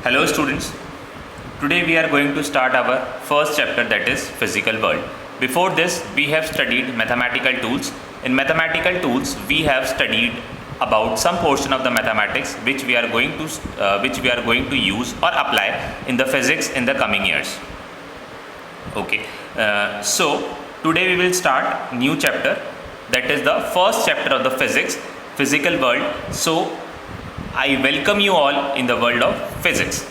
Hello students, today we are going to start our first chapter, that is physical world. Before this we have studied mathematical tools. In mathematical tools we have studied about some portion of the mathematics which we are going to use or apply in the physics in the coming years. Okay, so today we will start new chapter, that is the first chapter of the physical world. So I welcome you all in the world of physics.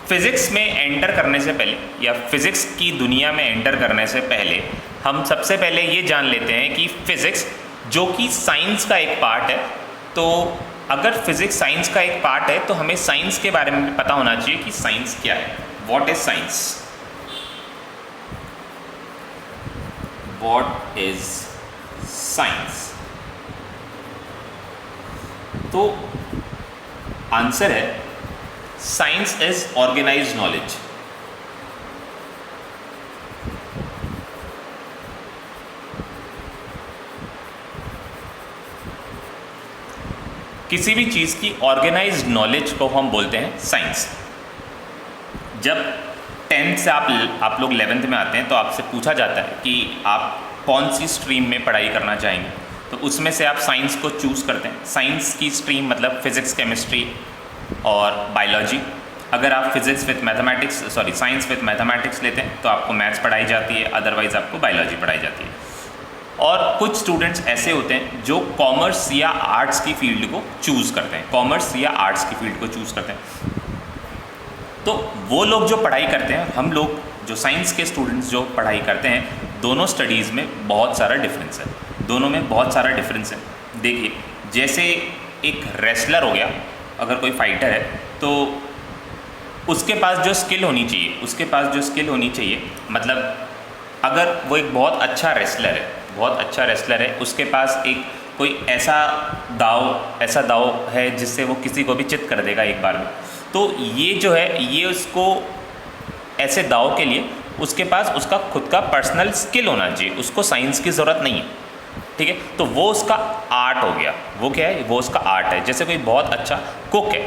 Physics में enter करने से पहले या physics की दुनिया में enter करने से पहले हम सबसे पहले ये जान लेते हैं कि फ़िज़िक्स जो कि साइंस का एक पार्ट है, तो अगर फिज़िक्स साइंस का एक पार्ट है तो हमें साइंस के बारे में पता होना चाहिए कि साइंस क्या है. What is science? What is science? तो आंसर है साइंस इज ऑर्गेनाइज्ड नॉलेज. किसी भी चीज़ की ऑर्गेनाइज्ड नॉलेज को हम बोलते हैं साइंस. जब 10th से आप लोग 11th में आते हैं तो आपसे पूछा जाता है कि आप कौन सी स्ट्रीम में पढ़ाई करना चाहेंगे, तो उसमें से आप साइंस को चूज़ करते हैं. साइंस की स्ट्रीम मतलब फिज़िक्स, केमिस्ट्री और बायोलॉजी. अगर आप physics with mathematics science with mathematics लेते हैं तो आपको मैथ्स पढ़ाई जाती है, अदरवाइज़ आपको बायोलॉजी पढ़ाई जाती है. और कुछ स्टूडेंट्स ऐसे होते हैं जो कॉमर्स या आर्ट्स की फील्ड को चूज़ करते हैं, कॉमर्स या आर्ट्स की फील्ड को चूज़ करते हैं. तो वो लोग जो पढ़ाई करते हैं, हम लोग जो साइंस के स्टूडेंट्स जो पढ़ाई करते हैं, दोनों स्टडीज़ में बहुत सारा डिफरेंस है. दोनों में बहुत सारा डिफरेंस है. देखिए, जैसे एक रेसलर हो गया, अगर कोई फाइटर है तो उसके पास जो स्किल होनी चाहिए, मतलब अगर वो एक बहुत अच्छा रेसलर है, उसके पास एक कोई ऐसा दाव है जिससे वो किसी को भी चित कर देगा एक बार में. तो ये जो है, ये उसको ऐसे दाव के लिए उसके पास उसका खुद का पर्सनल स्किल होना चाहिए, उसको साइंस की ज़रूरत नहीं है. ठीक है, तो वो उसका आर्ट हो गया. वो क्या है? वो उसका आर्ट है. जैसे कोई बहुत अच्छा कुक है,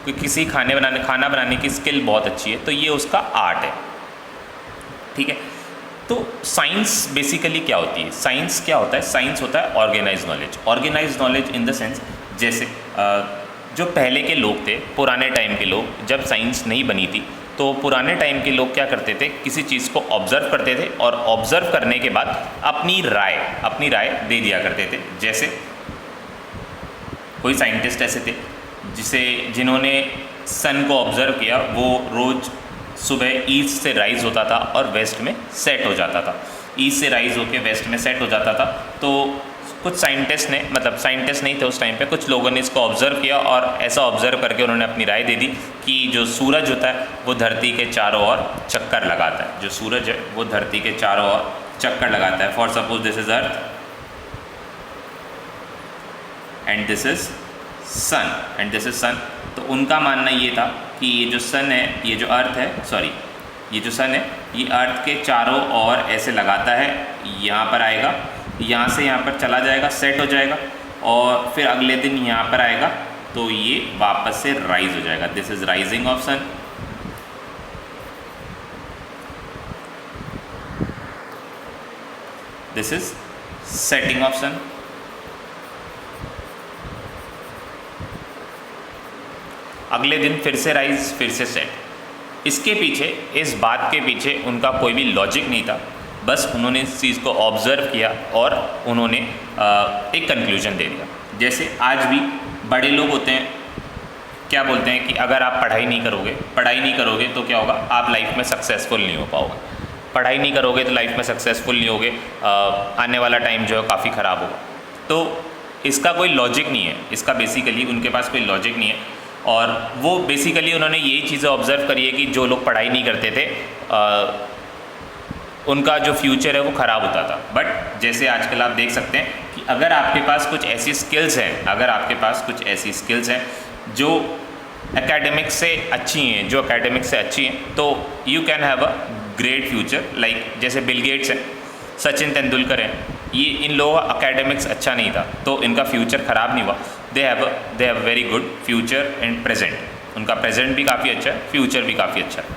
कोई किसी खाना बनाने की स्किल बहुत अच्छी है, तो ये उसका आर्ट है. ठीक है, तो साइंस बेसिकली क्या होती है? साइंस क्या होता है? साइंस होता है organize knowledge in the sense, जैसे जो पहले के लोग थे, पुराने टाइम के लोग, जब साइंस नहीं बनी थी तो पुराने टाइम के लोग क्या करते थे, किसी चीज़ को ऑब्ज़र्व करते थे और ऑब्ज़र्व करने के बाद अपनी राय दे दिया करते थे. जैसे कोई साइंटिस्ट ऐसे थे जिन्होंने सन को ऑब्ज़र्व किया, वो रोज़ सुबह ईस्ट से राइज़ होता था और वेस्ट में सेट हो जाता था. ईस्ट से राइज़ होकर वेस्ट में सेट हो जाता था. तो कुछ साइंटिस्ट नहीं थे उस टाइम पे, कुछ लोगों ने इसको ऑब्ज़र्व किया और ऐसा ऑब्ज़र्व करके उन्होंने अपनी राय दे दी कि जो सूरज होता है वो धरती के चारों ओर चक्कर लगाता है. जो सूरज है वो धरती के चारों ओर चक्कर लगाता है. For suppose this is earth and this is सन. तो उनका मानना ये था कि ये जो सन है, ये जो सन है, ये अर्थ के चारों ओर ऐसे लगाता है, यहाँ पर आएगा, यहाँ से यहाँ पर चला जाएगा, सेट हो जाएगा, और फिर अगले दिन यहाँ पर आएगा तो ये वापस से राइज हो जाएगा. This is rising of sun. This is setting of sun. अगले दिन फिर से राइज, फिर से सेट. इस बात के पीछे उनका कोई भी लॉजिक नहीं था, बस उन्होंने इस चीज़ को ऑब्ज़र्व किया और उन्होंने एक कंक्लूजन दे दिया. जैसे आज भी बड़े लोग होते हैं, क्या बोलते हैं कि अगर आप पढ़ाई नहीं करोगे तो क्या होगा, आप लाइफ में सक्सेसफुल नहीं हो पाओगे. पढ़ाई नहीं करोगे तो लाइफ में सक्सेसफुल नहीं होगे, आने वाला टाइम जो है काफ़ी ख़राब होगा. तो इसका कोई लॉजिक नहीं है, इसका बेसिकली उनके पास कोई लॉजिक नहीं है. और वो बेसिकली उन्होंने यही चीज़ें ऑब्ज़र्व करी है कि जो लोग पढ़ाई नहीं करते थे उनका जो फ्यूचर है वो ख़राब होता था. बट जैसे आजकल आप देख सकते हैं कि अगर आपके पास कुछ ऐसी स्किल्स हैं जो एकेडमिक्स से अच्छी हैं, तो you can have a great future. Like जैसे बिल गेट्स हैं, सचिन तेंदुलकर हैं, ये इन लोगों का एकेडमिक्स अच्छा नहीं था तो इनका फ्यूचर ख़राब नहीं हुआ, they have very good future and present, उनका प्रेजेंट भी काफ़ी अच्छा है, फ्यूचर भी काफ़ी अच्छा है,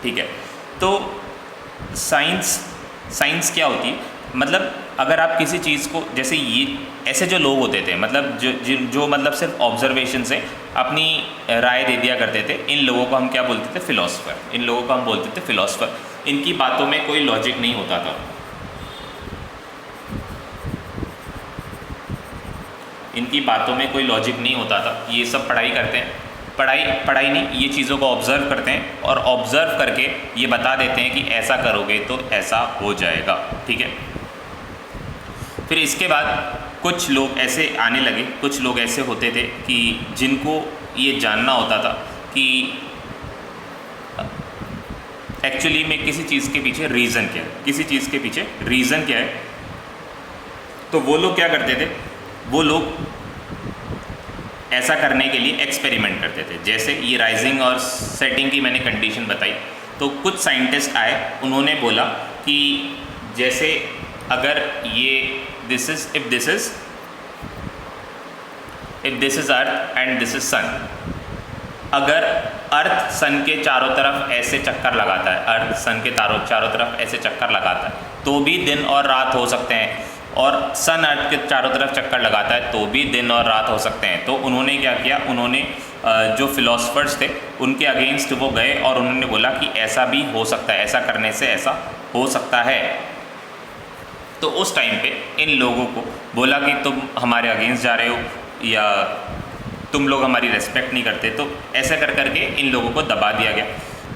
ठीक है। तो साइंस क्या होती है, मतलब अगर आप किसी चीज़ को, जैसे ये ऐसे जो लोग होते थे, मतलब जो मतलब सिर्फ ऑब्जर्वेशन से अपनी राय दे दिया करते थे, इन लोगों को हम क्या बोलते थे, फिलोसफर, इन लोगों को हम बोलते थे फिलोसफर। इनकी बातों में कोई लॉजिक नहीं होता था, इनकी बातों में कोई लॉजिक नहीं होता था, ये सब पढ़ाई करते हैं, पढ़ाई नहीं, ये चीज़ों को ऑब्ज़र्व करते हैं और ऑब्ज़र्व करके ये बता देते हैं कि ऐसा करोगे तो ऐसा हो जाएगा, ठीक है। फिर इसके बाद कुछ लोग ऐसे आने लगे, कुछ लोग ऐसे होते थे कि जिनको ये जानना होता था कि एक्चुअली में किसी चीज़ के पीछे रीज़न क्या है, किसी चीज़ के पीछे रीज़न क्या है। तो वो लोग क्या करते थे, वो लोग ऐसा करने के लिए एक्सपेरिमेंट करते थे। जैसे ये राइजिंग और सेटिंग की मैंने कंडीशन बताई, तो कुछ साइंटिस्ट आए, उन्होंने बोला कि जैसे अगर ये this is earth and this is सन, अगर अर्थ सन के चारों तरफ ऐसे चक्कर लगाता है, अर्थ सन के चारों तरफ ऐसे चक्कर लगाता है तो भी दिन और रात हो सकते हैं, और सन अर्थ के चारों तरफ चक्कर लगाता है तो भी दिन और रात हो सकते हैं। तो उन्होंने क्या किया, उन्होंने जो फिलोसफर्स थे उनके अगेंस्ट वो गए और उन्होंने बोला कि ऐसा भी हो सकता है, ऐसा करने से ऐसा हो सकता है। तो उस टाइम पे इन लोगों को बोला कि तुम हमारे अगेंस्ट जा रहे हो या तुम लोग हमारी रेस्पेक्ट नहीं करते, तो ऐसा कर करके इन लोगों को दबा दिया गया।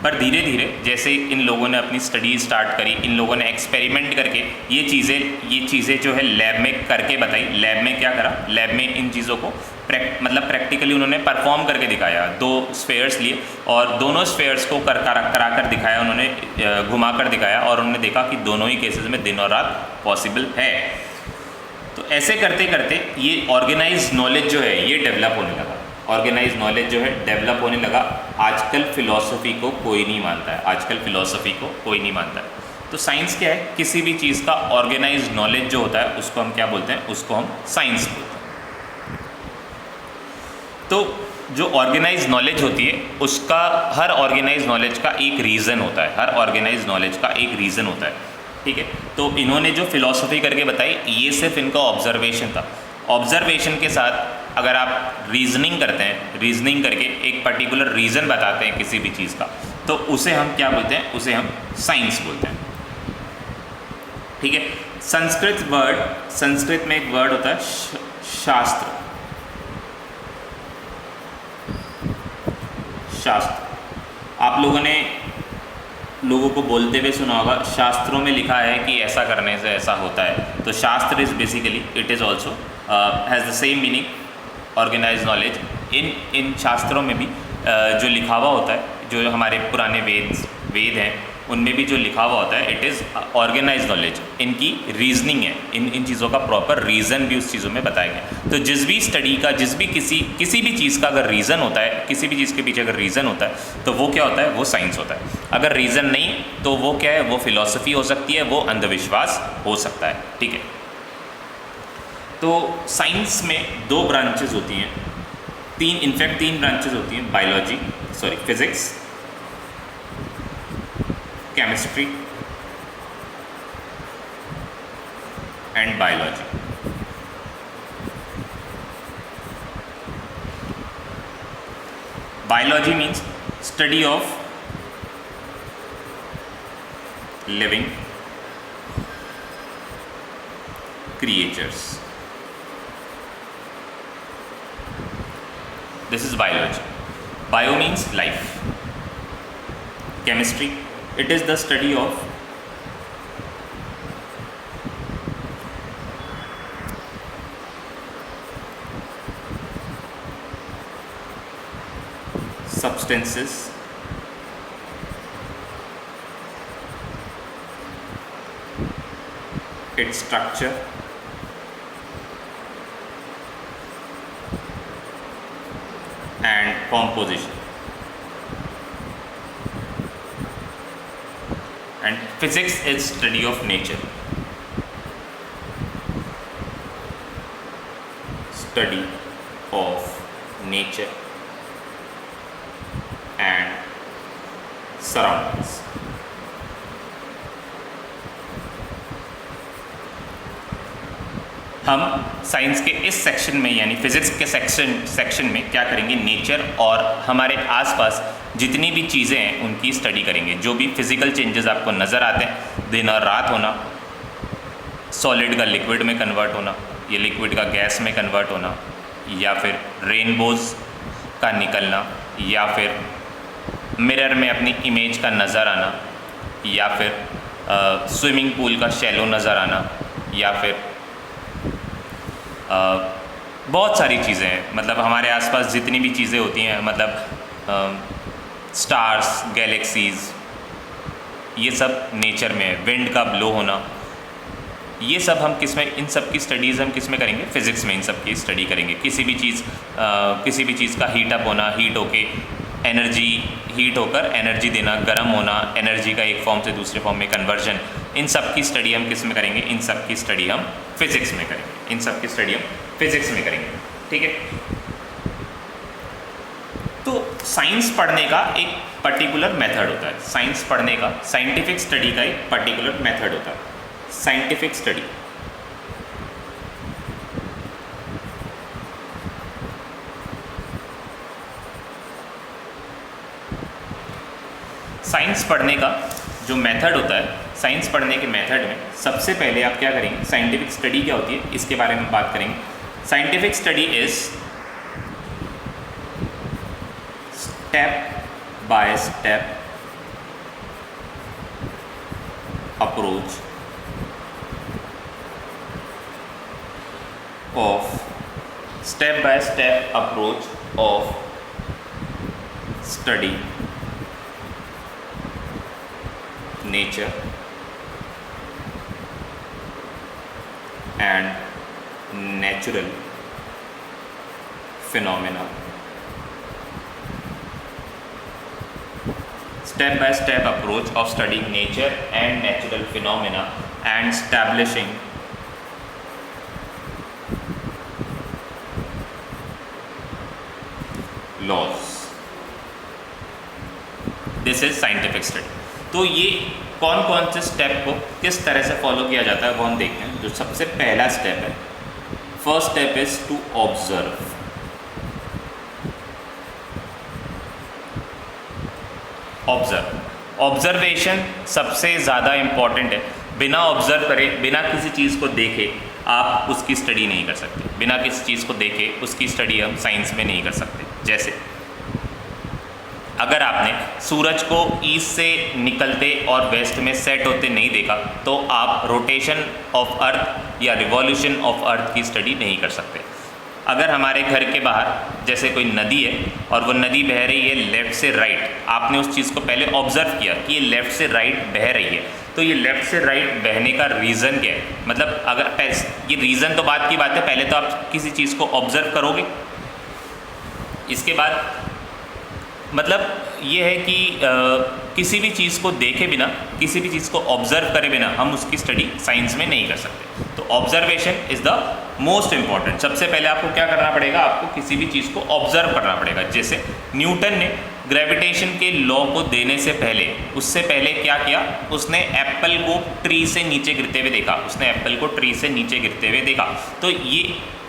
पर धीरे धीरे जैसे इन लोगों ने अपनी स्टडी स्टार्ट करी, इन लोगों ने एक्सपेरिमेंट करके ये चीज़ें जो है लैब में करके बताई। लैब में क्या करा, लैब में इन चीज़ों को मतलब प्रैक्टिकली उन्होंने परफॉर्म करके दिखाया। 2 स्फेयर्स लिए और दोनों स्फेयर्स को करा कर दिखाया, उन्होंने घुमा कर दिखाया और उन्होंने देखा कि दोनों ही केसेस में दिन और रात पॉसिबल है। तो ऐसे करते करते ये ऑर्गेनाइज नॉलेज जो है ये डेवलप होने लगा, ऑर्गेनाइज नॉलेज जो है डेवलप होने लगा। आजकल फ़िलॉसफी को कोई नहीं मानता है, आजकल फ़िलॉसफी को कोई नहीं मानता है। तो साइंस क्या है, किसी भी चीज़ का ऑर्गेनाइज नॉलेज जो होता है उसको हम क्या बोलते हैं, उसको हम साइंस बोलते हैं। तो जो ऑर्गेनाइज नॉलेज होती है उसका, हर ऑर्गेनाइज नॉलेज का एक रीज़न होता है, हर ऑर्गेनाइज नॉलेज का एक रीज़न होता है, ठीक है। तो इन्होंने जो फ़िलॉसफी करके बताई ये सिर्फ इनका ऑब्जर्वेशन था। ऑब्जर्वेशन के साथ अगर आप रीजनिंग करते हैं, रीजनिंग करके एक पर्टिकुलर रीज़न बताते हैं किसी भी चीज़ का, तो उसे हम क्या बोलते हैं, उसे हम साइंस बोलते हैं, ठीक है। संस्कृत में एक वर्ड होता है शास्त्र। आप लोगों ने लोगों को बोलते हुए सुना होगा, शास्त्रों में लिखा है कि ऐसा करने से ऐसा होता है। तो shastra is basically, it is also has the same meaning, organise knowledge. इन शास्त्रों में भी जो लिखा हुआ होता है, जो हमारे पुराने वेद हैं उनमें भी जो लिखा हुआ होता है, इट इज़ ऑर्गेनाइज नॉलेज। इनकी रीजनिंग है, इन चीज़ों का प्रॉपर रीज़न भी उस चीज़ों में बताया गया। तो जिस भी स्टडी का, जिस भी किसी भी चीज़ का अगर रीज़न होता है, किसी भी चीज़ के पीछे अगर रीज़न होता है तो वो क्या होता है, वो साइंस होता है। अगर रीज़न नहीं तो वो क्या है, वो फिलॉसफी हो सकती है, वो अंधविश्वास हो सकता है, ठीक है। तो साइंस में 2 ब्रांचेज होती हैं, 3 ब्रांचेज होती हैं, physics, chemistry and biology. Biology means study of living creatures. This is biology. Bio means life. Chemistry, it is the study of substances, its structure, and composition. And physics is study of nature. Study of nature and surroundings. हम science के इस section में यानी physics के section में क्या करेंगे, nature और हमारे आसपास जितनी भी चीज़ें हैं उनकी स्टडी करेंगे। जो भी फिज़िकल चेंजेस आपको नज़र आते हैं, दिन और रात होना, सॉलिड का लिक्विड में कन्वर्ट होना, ये लिक्विड का गैस में कन्वर्ट होना, या फिर रेनबोज़ का निकलना, या फिर मिरर में अपनी इमेज का नज़र आना, या फिर स्विमिंग पूल का शैलो नज़र आना, या फिर बहुत सारी चीज़ें हैं। मतलब हमारे आसपास जितनी भी चीज़ें होती हैं, मतलब स्टार्स, गैलेक्सीज़, ये सब नेचर में है। विंड का ब्लो होना, ये सब हम किस में, इन सब की स्टडीज़ हम किस में करेंगे, फिज़िक्स में इन सब की स्टडी करेंगे। किसी भी चीज़ का हीट अप होना, हीट होके एनर्जी, हीट होकर एनर्जी देना, गर्म होना, एनर्जी का एक फॉर्म से दूसरे फॉर्म में कन्वर्जन, इन सब की स्टडी हम किस में करेंगे, इन सब की स्टडी हम फिज़िक्स में करेंगे। इन सब की स्टडी हम फिज़िक्स में करेंगे, ठीक है। तो साइंस पढ़ने का एक पर्टिकुलर मेथड होता है। साइंस पढ़ने का, साइंटिफिक स्टडी का एक पर्टिकुलर मेथड होता है। साइंटिफिक स्टडी, साइंस पढ़ने का जो मेथड होता है, साइंस पढ़ने के मेथड में सबसे पहले आप क्या करेंगे, साइंटिफिक स्टडी क्या होती है इसके बारे में बात करेंगे। Scientific study is step by step approach of step by step approach of study nature and natural phenomena, step by step approach of studying nature and natural phenomena and establishing laws. This is scientific study. तो ये कौन कौन से step को किस तरह से follow किया जाता है वो हम देखते हैं। जो सबसे पहला स्टेप है, first step is to observe. Observation सबसे ज़्यादा इम्पॉर्टेंट है। बिना ऑब्जर्व करे, बिना किसी चीज़ को देखे आप उसकी स्टडी नहीं कर सकते। बिना किसी चीज़ को देखे उसकी स्टडी हम साइंस में नहीं कर सकते। जैसे अगर आपने सूरज को ईस्ट से निकलते और वेस्ट में सेट होते नहीं देखा तो आप रोटेशन ऑफ अर्थ या रिवॉल्यूशन ऑफ अर्थ की स्टडी नहीं कर सकते। अगर हमारे घर के बाहर जैसे कोई नदी है और वो नदी बह रही है लेफ़्ट से राइट, आपने उस चीज़ को पहले ऑब्जर्व किया कि ये लेफ़्ट से राइट बह रही है, तो ये लेफ़्ट से राइट बहने का रीज़न क्या है। मतलब अगर ये रीज़न तो बात की बात है, पहले तो आप किसी चीज़ को ऑब्जर्व करोगे, इसके बाद मतलब ये है कि किसी भी चीज़ को देखे बिना, किसी भी चीज़ को ऑब्जर्व करे बिना हम उसकी स्टडी साइंस में नहीं कर सकते। तो observation is the most important. सबसे पहले आपको क्या करना पड़ेगा, आपको किसी भी चीज़ को ऑब्जर्व करना पड़ेगा। जैसे न्यूटन ने ग्रेविटेशन के लॉ को देने से पहले, उससे पहले क्या किया, उसने एप्पल को ट्री से नीचे गिरते हुए देखा। उसने एप्पल को ट्री से नीचे गिरते हुए देखा। तो ये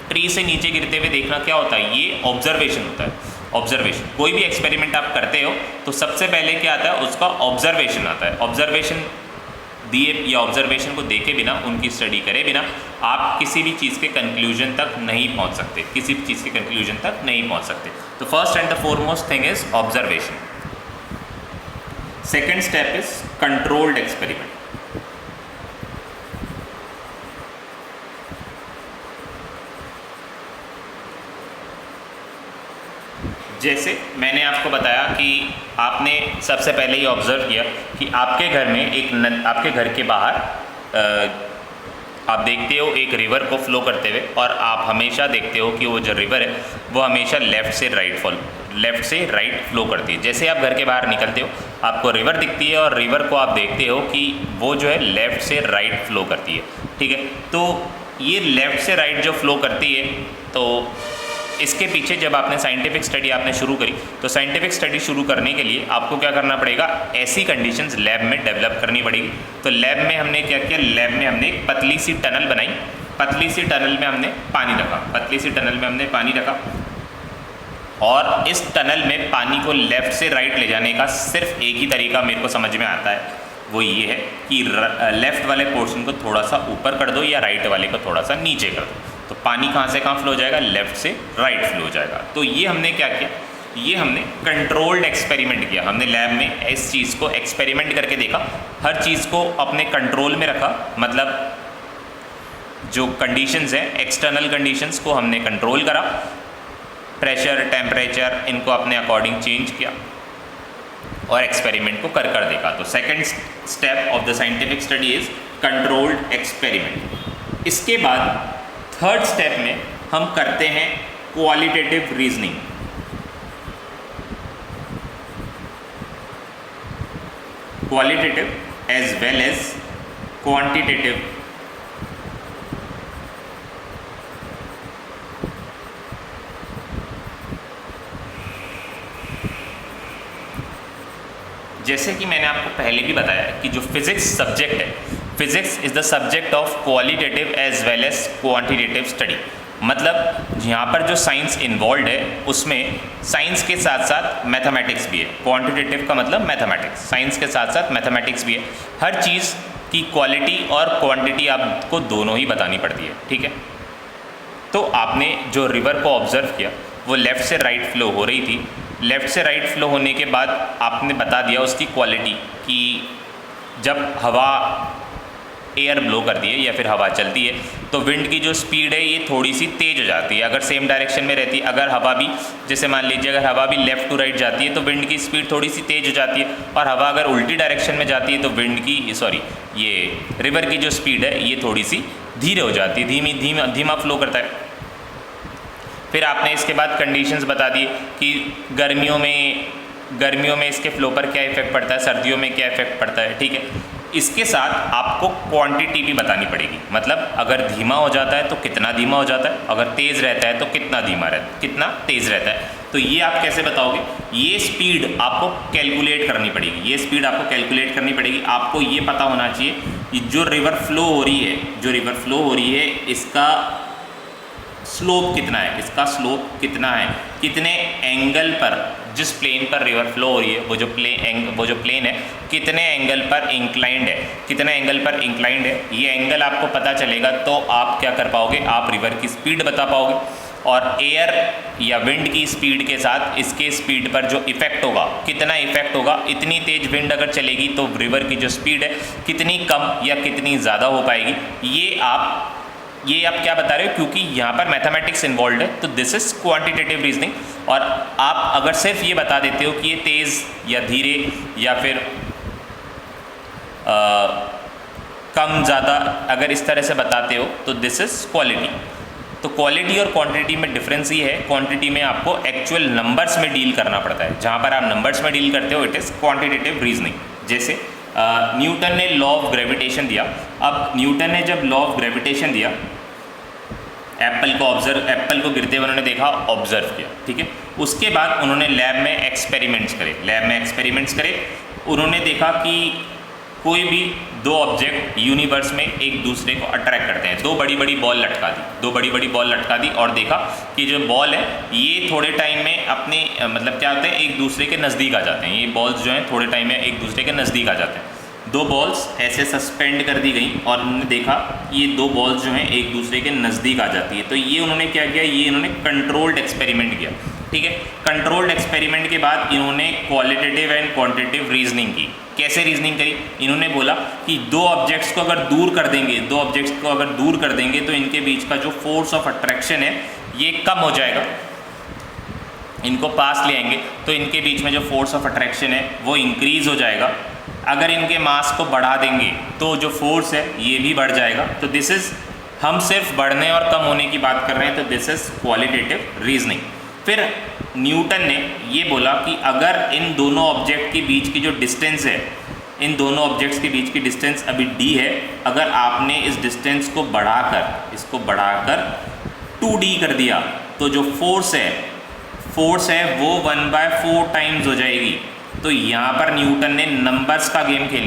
ट्री से नीचे गिरते हुए देखना क्या होता है, ये ऑब्जर्वेशन होता है। ऑब्जर्वेशन, कोई भी एक्सपेरिमेंट आप करते हो तो सबसे पहले क्या आता है, उसका ऑब्जर्वेशन आता है। ऑब्जर्वेशन दिए या ऑब्जर्वेशन को देखे बिना, उनकी स्टडी करे बिना आप किसी भी चीज़ के कंक्लूजन तक नहीं पहुंच सकते, किसी भी चीज़ के कंक्लूजन तक नहीं पहुंच सकते। तो first and the foremost thing is observation. Second step is controlled experiment. जैसे मैंने आपको बताया कि आपने सबसे पहले ही ऑब्ज़र्व किया कि आपके घर में आपके घर के बाहर आप देखते हो एक रिवर को फ्लो करते हुए, और आप हमेशा देखते हो कि वो जो रिवर है वो हमेशा लेफ़्ट से राइट फ्लो करती है। जैसे आप घर के बाहर निकलते हो आपको रिवर दिखती है और रिवर को आप देखते हो कि वो जो है लेफ़्ट से राइट फ्लो करती है, ठीक है। तो ये लेफ़्ट से राइट जो फ्लो करती है, तो इसके पीछे जब आपने साइंटिफिक स्टडी आपने शुरू करी, तो साइंटिफिक स्टडी शुरू करने के लिए आपको क्या करना पड़ेगा, ऐसी कंडीशंस लैब में डेवलप करनी पड़ेगी। तो लैब में हमने क्या किया, लैब में हमने एक पतली सी टनल बनाई, पतली सी टनल में हमने पानी रखा, पतली सी टनल में हमने पानी रखा, और इस टनल में पानी को लेफ़्ट से राइट ले जाने का सिर्फ एक ही तरीका मेरे को समझ में आता है, वो ये है कि लेफ़्ट वाले पोर्शन को थोड़ा सा ऊपर कर दो या राइट वाले को थोड़ा सा नीचे कर दो, तो पानी कहाँ से कहाँ फ्लो हो जाएगा, लेफ़्ट से राइट फ्लो हो जाएगा। तो ये हमने क्या किया, ये हमने कंट्रोल्ड एक्सपेरिमेंट किया, हमने लैब में इस चीज़ को एक्सपेरिमेंट करके देखा, हर चीज़ को अपने कंट्रोल में रखा, मतलब जो कंडीशंस हैं एक्सटर्नल कंडीशंस को हमने कंट्रोल करा, प्रेशर टेम्परेचर इनको अपने अकॉर्डिंग चेंज किया और एक्सपेरिमेंट को कर कर देखा। तो second step of the scientific study is controlled experiment. इसके बाद थर्ड स्टेप में हम करते हैं qualitative reasoning. Qualitative as well as quantitative जैसे कि मैंने आपको पहले भी बताया कि जो फिज़िक्स सब्जेक्ट है, physics is the subject of qualitative as well as quantitative study. मतलब यहाँ पर जो साइंस इन्वॉल्व है उसमें साइंस के साथ साथ मैथमेटिक्स भी है। क्वांटिटेटिव का मतलब मैथमेटिक्स, साइंस के साथ साथ मैथमेटिक्स भी है। हर चीज़ की क्वालिटी और क्वांटिटी आपको दोनों ही बतानी पड़ती है, ठीक है। तो आपने जो रिवर को ऑब्ज़र्व किया वो लेफ़्ट से राइट फ्लो हो रही थी, लेफ़्ट से राइट फ्लो होने के बाद आपने बता दिया उसकी क्वालिटी कि जब हवा एयर ब्लो करती है या फिर हवा चलती है तो विंड की जो स्पीड है ये थोड़ी सी तेज़ हो जाती है। अगर सेम डायरेक्शन में रहती है, अगर हवा भी जैसे मान लीजिए अगर हवा भी लेफ़्ट टू राइट जाती है तो विंड की स्पीड थोड़ी सी तेज़ हो जाती है, और हवा अगर उल्टी डायरेक्शन में जाती है तो विंड की ये रिवर की जो स्पीड है ये थोड़ी सी धीरे हो जाती है, धीमा फ्लो करता है। फिर आपने इसके बाद कंडीशंस बता दी कि गर्मियों में इसके फ्लो पर क्या इफेक्ट पड़ता है, सर्दियों में क्या इफेक्ट पड़ता है, ठीक है। इसके साथ आपको क्वांटिटी भी बतानी पड़ेगी, मतलब अगर धीमा हो जाता है तो कितना धीमा हो जाता है, अगर तेज़ रहता है तो कितना तेज़ रहता है। तो ये आप कैसे बताओगे, ये स्पीड आपको कैलकुलेट करनी पड़ेगी, ये स्पीड आपको कैलकुलेट करनी पड़ेगी। आपको ये पता होना चाहिए कि जो रिवर फ्लो हो रही है इसका स्लोप कितना है, कितने एंगल पर, जिस प्लेन पर रिवर फ्लो हो रही है वो जो प्लेन है कितने एंगल पर इंक्लाइंड है, ये एंगल आपको पता चलेगा तो आप क्या कर पाओगे, आप रिवर की स्पीड बता पाओगे। और एयर या विंड की स्पीड के साथ इसके स्पीड पर जो इफ़ेक्ट होगा, कितना इफ़ेक्ट होगा, इतनी तेज़ विंड अगर चलेगी तो रिवर की जो स्पीड है कितनी कम या कितनी ज़्यादा हो पाएगी। ये आप क्या बता रहे हो, क्योंकि यहाँ पर मैथमेटिक्स इन्वॉल्व है, तो दिस इज़ क्वांटिटेटिव रीजनिंग। और आप अगर सिर्फ ये बता देते हो कि ये तेज़ या धीरे या फिर कम ज़्यादा, अगर इस तरह से बताते हो तो दिस इज़ क्वालिटी। तो क्वालिटी और क्वांटिटी में डिफरेंस ये है, क्वांटिटी में आपको एक्चुअल नंबर्स में डील करना पड़ता है, जहाँ पर आप नंबर्स में डील करते हो इट इज़ क्वांटिटेटिव रीजनिंग। जैसे न्यूटन ने लॉ ऑफ ग्रेविटेशन दिया। अब न्यूटन ने जब लॉ ऑफ ग्रेविटेशन दिया, एप्पल को गिरते हुए उन्होंने देखा, ऑब्जर्व किया, ठीक है। उसके बाद उन्होंने लैब में एक्सपेरिमेंट्स करे, उन्होंने देखा कि कोई भी दो ऑब्जेक्ट यूनिवर्स में एक दूसरे को अट्रैक्ट करते हैं। दो बड़ी बड़ी बॉल लटका दी और देखा कि जो बॉल है ये थोड़े टाइम में अपने मतलब क्या होते हैं, एक दूसरे के नज़दीक आ जाते हैं। ये बॉल्स जो हैं थोड़े टाइम में एक दूसरे के नज़दीक आ जाते हैं। दो बॉल्स ऐसे सस्पेंड कर दी गई और उन्होंने देखा ये दो बॉल्स जो हैं एक दूसरे के नज़दीक आ जाती है। तो ये उन्होंने क्या किया, ये इन्होंने कंट्रोल्ड एक्सपेरिमेंट किया, ठीक है। कंट्रोल्ड एक्सपेरिमेंट के बाद इन्होंने क्वालिटेटिव एंड क्वांटिटेटिव रीजनिंग की। कैसे रीजनिंग करी, इन्होंने बोला कि दो ऑब्जेक्ट्स को अगर दूर कर देंगे तो इनके बीच का जो फोर्स ऑफ अट्रैक्शन है ये कम हो जाएगा। इनको पास ले आएंगे तो इनके बीच में जो फोर्स ऑफ अट्रैक्शन है वो इंक्रीज़ हो जाएगा। अगर इनके मास को बढ़ा देंगे तो जो फोर्स है ये भी बढ़ जाएगा। तो दिस इज़, हम सिर्फ बढ़ने और कम होने की बात कर रहे हैं, तो दिस इज़ क्वालिटेटिव रीजनिंग। फिर न्यूटन ने ये बोला कि अगर इन दोनों ऑब्जेक्ट के बीच की जो डिस्टेंस है, इन दोनों ऑब्जेक्ट्स के बीच की डिस्टेंस अभी d है। अगर आपने इस डिस्टेंस को बढ़ाकर, इसको बढ़ाकर 2d कर दिया तो जो फोर्स है वो 1/4 टाइम्स हो जाएगी। तो यहाँ पर न्यूटन ने नंबर्स का गेम खेल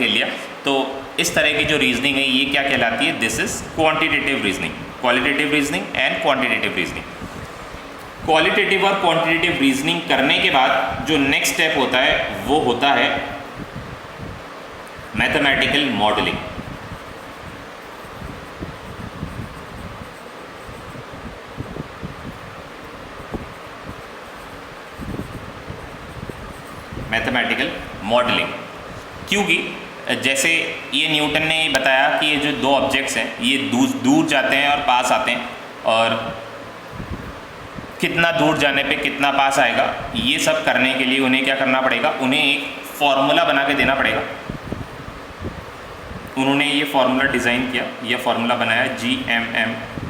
लिया, तो इस तरह की जो रीजनिंग है ये क्या कहलाती है? This is quantitative reasoning, qualitative reasoning and quantitative reasoning. Qualitative और क्वांटिटेटिव रीजनिंग करने के बाद जो नेक्स्ट स्टेप होता है वो होता है मैथमेटिकल मॉडलिंग। मैथमेटिकल मॉडलिंग, क्योंकि जैसे ये न्यूटन ने बताया कि ये जो दो ऑब्जेक्ट्स हैं ये दूर जाते हैं और पास आते हैं, और कितना दूर जाने पे कितना पास आएगा, ये सब करने के लिए उन्हें क्या करना पड़ेगा? उन्हें एक फॉर्मूला बना के देना पड़ेगा। उन्होंने ये फार्मूला डिज़ाइन किया, ये फार्मूला बनाया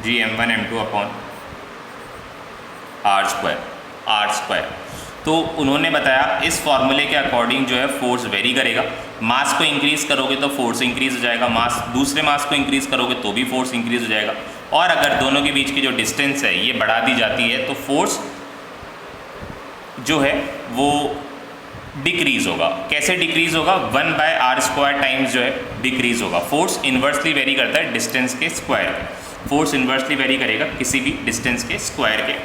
Gm1m2 अपॉन r²। तो उन्होंने बताया इस फार्मूले के अकॉर्डिंग जो है फोर्स वेरी करेगा। मास को इंक्रीज़ करोगे तो फोर्स इंक्रीज़ हो जाएगा, दूसरे मास को इंक्रीज़ करोगे तो भी फोर्स इंक्रीज़ हो जाएगा, और अगर दोनों के बीच की जो डिस्टेंस है ये बढ़ा दी जाती है तो फोर्स जो है वो डिक्रीज़ होगा। कैसे डिक्रीज़ होगा? 1/r² टाइम्स जो है डिक्रीज़ होगा। फोर्स इन्वर्सली वेरी करता है डिस्टेंस के स्क्वायर के, फोर्स इन्वर्सली वेरी करेगा किसी भी डिस्टेंस के स्क्वायर के।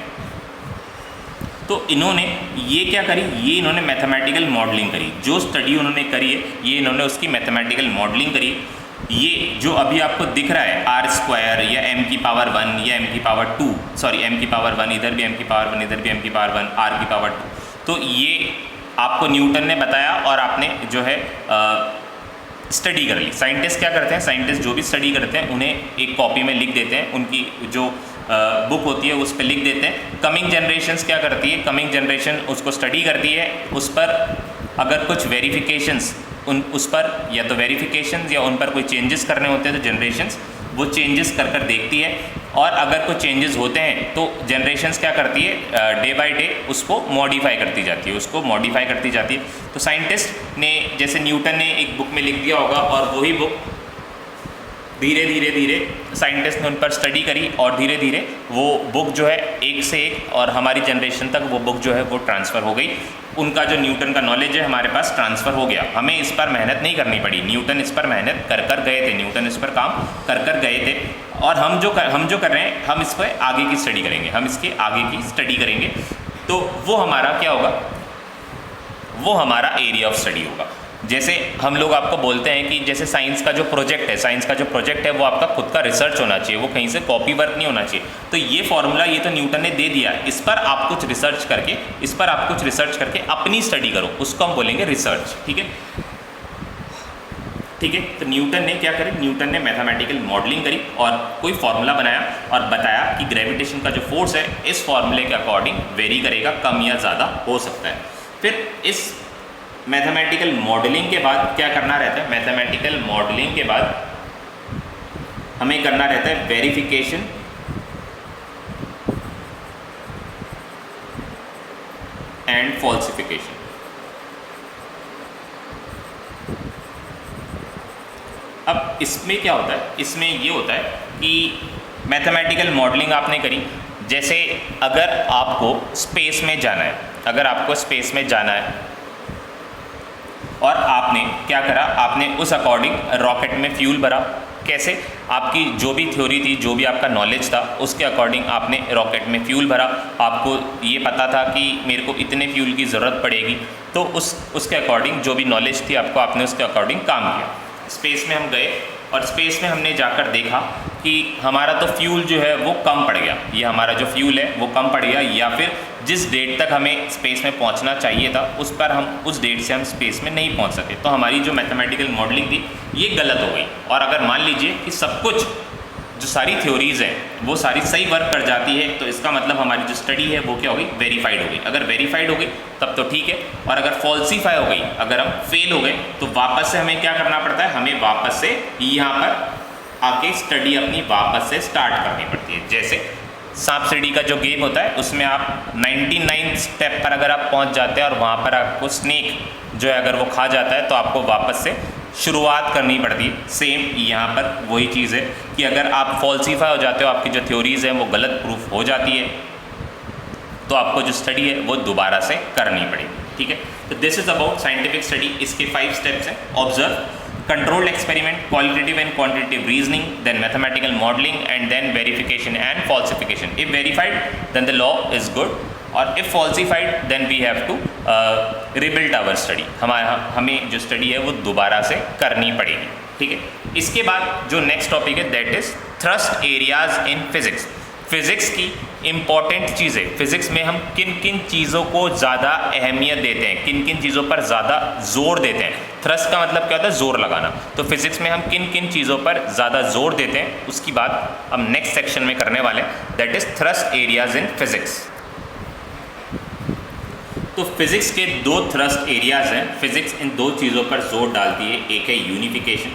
तो इन्होंने ये क्या करी? ये इन्होंने मैथमेटिकल मॉडलिंग करी। जो स्टडी उन्होंने करी है ये इन्होंने उसकी मैथमेटिकल मॉडलिंग करी। ये जो अभी आपको दिख रहा है r² या m⁻1 या m⁻2, सॉरी m⁻1, इधर भी m⁻1, इधर भी m⁻1, r², तो ये आपको न्यूटन ने बताया और आपने जो है स्टडी कर ली। साइंटिस्ट क्या करते हैं? साइंटिस्ट जो भी स्टडी करते हैं उन्हें एक कॉपी में लिख देते हैं, उनकी जो बुक होती है उस पर लिख देते हैं। कमिंग जनरेशन्स क्या करती है? कमिंग जनरेशन उसको स्टडी करती है, उस पर अगर कुछ वेरिफिकेशंस उस पर या तो वेरिफिकेशंस या उन पर कोई चेंजेस करने होते हैं तो जनरेशन्स वो चेंजेस कर देखती है, और अगर कोई चेंजेस होते हैं तो जनरेशन्स क्या करती है? डे बाय डे उसको मॉडिफाई करती जाती है, तो साइंटिस्ट ने, जैसे न्यूटन ने एक बुक में लिख दिया होगा और वही बुक धीरे साइंटिस्ट ने उन पर स्टडी करी, और धीरे धीरे वो बुक जो है एक से एक और हमारी जनरेशन तक वो बुक जो है वो ट्रांसफ़र हो गई। उनका जो न्यूटन का नॉलेज है हमारे पास ट्रांसफ़र हो गया। हमें इस पर मेहनत नहीं करनी पड़ी, न्यूटन इस पर मेहनत कर गए थे, न्यूटन इस पर काम कर गए थे। और हम जो कर रहे हैं, हम इस पर आगे की स्टडी करेंगे, हम इसके आगे की स्टडी करेंगे। तो वो हमारा क्या होगा? वो हमारा एरिया ऑफ स्टडी होगा। जैसे हम लोग आपको बोलते हैं कि जैसे साइंस का जो प्रोजेक्ट है वो आपका खुद का रिसर्च होना चाहिए, वो कहीं से कॉपी वर्क नहीं होना चाहिए। तो ये फॉर्मूला ये तो न्यूटन ने दे दिया, इस पर आप कुछ रिसर्च करके अपनी स्टडी करो, उसको हम बोलेंगे रिसर्च। ठीक है। तो न्यूटन ने क्या करी? न्यूटन ने मैथमेटिकल मॉडलिंग करी और कोई फार्मूला बनाया और बताया कि ग्रेविटेशन का जो फोर्स है इस फार्मूले के अकॉर्डिंग वेरी करेगा, कम या ज़्यादा हो सकता है। फिर इस मैथमेटिकल मॉडलिंग के बाद क्या करना रहता है? मैथमेटिकल मॉडलिंग के बाद हमें करना रहता है वेरिफिकेशन एंड फॉल्सिफिकेशन। अब इसमें क्या होता है? इसमें ये होता है कि मैथमेटिकल मॉडलिंग आपने करी, जैसे अगर आपको स्पेस में जाना है, और आपने क्या करा? आपने उस अकॉर्डिंग रॉकेट में फ्यूल भरा। कैसे? आपकी जो भी थ्योरी थी, जो भी आपका नॉलेज था, उसके अकॉर्डिंग आपने रॉकेट में फ्यूल भरा। आपको ये पता था कि मेरे को इतने फ्यूल की ज़रूरत पड़ेगी, तो उसके अकॉर्डिंग जो भी नॉलेज थी आपको, आपने उसके अकॉर्डिंग काम किया। स्पेस में हम गए और स्पेस में हमने जाकर देखा कि हमारा तो फ्यूल जो है वो कम पड़ गया, ये हमारा जो फ्यूल है वो कम पड़ गया, या फिर जिस डेट तक हमें स्पेस में पहुंचना चाहिए था उस डेट से हम स्पेस में नहीं पहुंच सके। तो हमारी जो मैथमेटिकल मॉडलिंग थी ये गलत हो गई। और अगर मान लीजिए कि सब कुछ जो सारी थ्योरीज़ हैं वो सारी सही वर्क कर जाती है, तो इसका मतलब हमारी जो स्टडी है वो क्या हो गई? वेरीफाइड हो गई। अगर वेरीफाइड हो गई तब तो ठीक है, और अगर फॉल्सीफाई हो गई, अगर हम फेल हो गए, तो वापस से हमें क्या करना पड़ता है? हमें वापस से यहाँ पर आके स्टडी अपनी वापस से स्टार्ट करनी पड़ती है। जैसे सांप सीढ़ी का जो गेम होता है उसमें आप 99 स्टेप पर अगर आप पहुंच जाते हैं और वहाँ पर आपको स्नेक जो है अगर वो खा जाता है तो आपको वापस से शुरुआत करनी पड़ती है। सेम यहाँ पर वही चीज़ है कि अगर आप फॉल्सीफाई हो जाते हो, आपकी जो थ्योरीज़ हैं वो गलत प्रूफ हो जाती है, तो आपको जो स्टडी है वो दोबारा से करनी पड़ेगी। ठीक है, तो this is about scientific study. इसके 5 स्टेप्स हैं। Observe, controlled experiment, qualitative and quantitative reasoning, then mathematical modelling and then verification and falsification. If verified then the law is good, और if falsified then we have to rebuild our study. हमें जो study है वो दोबारा से करनी पड़ेगी। ठीक है, इसके बाद जो नेक्स्ट टॉपिक है that is thrust areas in physics. Physics की इंपॉर्टेंट चीज़ें, फिजिक्स में हम किन किन चीज़ों को ज़्यादा अहमियत देते हैं, किन किन चीज़ों पर ज़्यादा जोर देते हैं। थ्रस्ट का मतलब क्या होता है? जोर लगाना। तो फिजिक्स में हम किन किन चीज़ों पर ज़्यादा जोर देते हैं उसकी बात हम नेक्स्ट सेक्शन में करने वाले हैं, that is thrust areas in physics. तो फिजिक्स के 2 थ्रस्ट एरियाज हैं। फिजिक्स इन 2 चीज़ों पर जोर डालती है, एक है यूनिफिकेशन,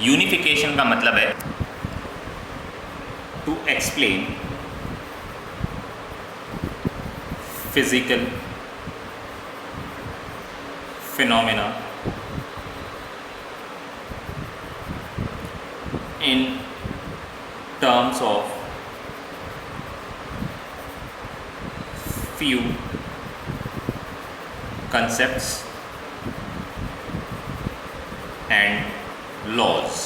यूनिफिकेशन का मतलब है to explain physical phenomena in terms of few concepts and laws।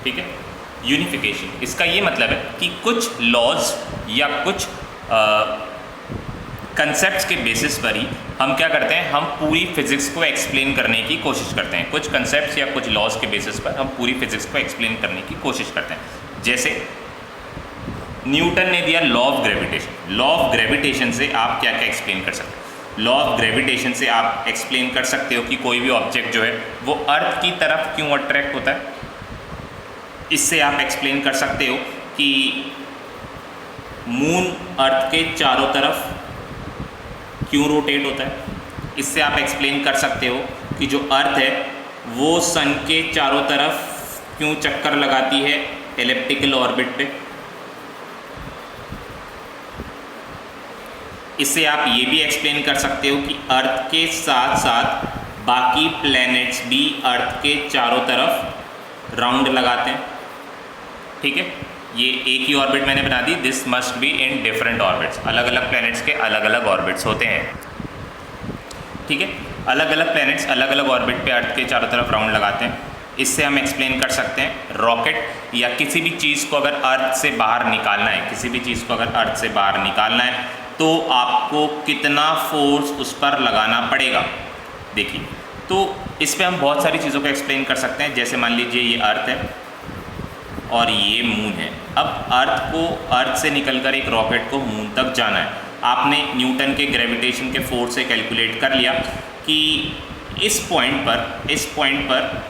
ठीक है, यूनिफिकेशन इसका ये मतलब है कि कुछ लॉज या कुछ कंसेप्ट्स के बेसिस पर ही हम क्या करते हैं, हम पूरी फिजिक्स को एक्सप्लेन करने की कोशिश करते हैं। कुछ कंसेप्ट्स या कुछ लॉज के बेसिस पर हम पूरी फिजिक्स को एक्सप्लेन करने की कोशिश करते हैं। जैसे न्यूटन ने दिया law of gravitation. Law of gravitation से आप क्या क्या एक्सप्लेन कर सकते हैं? लॉ ऑफ ग्रेविटेशन से आप एक्सप्लेन कर सकते हो कि कोई भी ऑब्जेक्ट जो है वो अर्थ की तरफ क्यों अट्रैक्ट होता है। इससे आप एक्सप्लेन कर सकते हो कि मून अर्थ के चारों तरफ क्यों रोटेट होता है। इससे आप एक्सप्लेन कर सकते हो कि जो अर्थ है वो सन के चारों तरफ क्यों चक्कर लगाती है एलिप्टिकल ऑर्बिट पे। इससे आप ये भी एक्सप्लेन कर सकते हो कि अर्थ के साथ साथ बाकी प्लैनेट्स भी अर्थ के चारों तरफ राउंड लगाते हैं। ठीक है, ये एक ही ऑर्बिट मैंने बना दी, this must be in different orbits. अलग अलग प्लैनेट्स के अलग अलग ऑर्बिट्स होते हैं। ठीक है, अलग अलग प्लैनेट्स अलग अलग ऑर्बिट पे अर्थ के चारों तरफ राउंड लगाते हैं। इससे हम एक्सप्लेन कर सकते हैं रॉकेट या किसी भी चीज़ को अगर अर्थ से बाहर निकालना है, किसी भी चीज़ को अगर अर्थ से बाहर निकालना है तो आपको कितना फोर्स उस पर लगाना पड़ेगा। देखिए, तो इस पे हम बहुत सारी चीज़ों को एक्सप्लेन कर सकते हैं। जैसे मान लीजिए ये अर्थ है और ये मून है। अब अर्थ से निकलकर एक रॉकेट को मून तक जाना है। आपने न्यूटन के ग्रेविटेशन के फोर्स से कैलकुलेट कर लिया कि इस पॉइंट पर